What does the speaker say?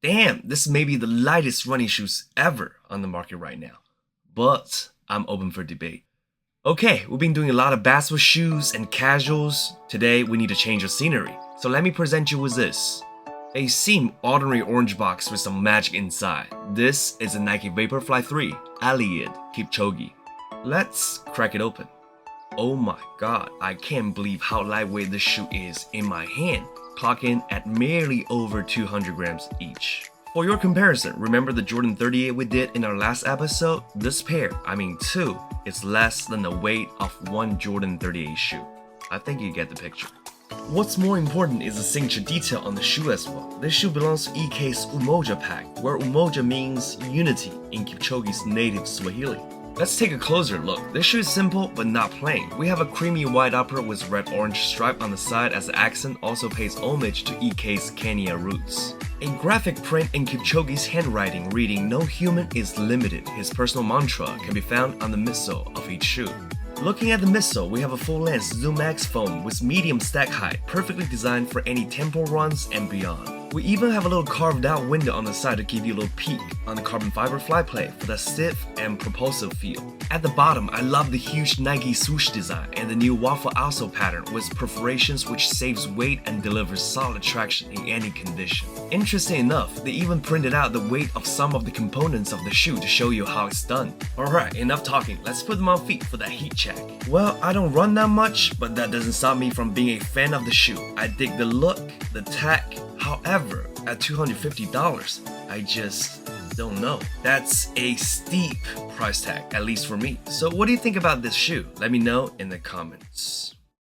Damn, this may be the lightest running shoes ever on the market right now. But I'm open for debate. Okay, we've been doing a lot of basketball shoes and casuals. Today we need to change the scenery. So let me present you with this. A seem ordinary orange box with some magic inside. This is a Nike Vaporfly 3 Allied Kipchoge. Let's crack it open. Oh my god, I can't believe how lightweight this shoe is in my hand, clocking at merely over 200 grams each. For your comparison, remember the Jordan 38 we did in our last episode? This pair, I mean two, is less than the weight of one Jordan 38 shoe. I think you get the picture. What's more important is the signature detail on the shoe as well. This shoe belongs to EK's Umoja pack, where Umoja means unity in Kipchoge's native Swahili. Let's take a closer look. This shoe is simple but not plain. We have a creamy white upper with red-orange stripe on the side as the accent also pays homage to EK's Kenya roots. A graphic print in Kipchoge's handwriting reading "No human is limited," his personal mantra, can be found on the midsole of each shoe. Looking at the midsole, we have a full-length Zoom X foam with medium stack height, perfectly designed for any tempo runs and beyond. We even have a little carved out window on the side to give you a little peek on the carbon fiber fly plate for that stiff and propulsive feel. At the bottom, I love the huge Nike swoosh design and the new waffle outsole pattern with perforations which saves weight and delivers solid traction in any condition. Interesting enough, they even printed out the weight of some of the components of the shoe to show you how it's done. Alright, enough talking, let's put them on feet for that heat check. Well, I don't run that much, but that doesn't stop me from being a fan of the shoe. I dig the look, the tack. However, at $250, I just don't know. That's a steep price tag, at least for me. So what do you think about this shoe? Let me know in the comments.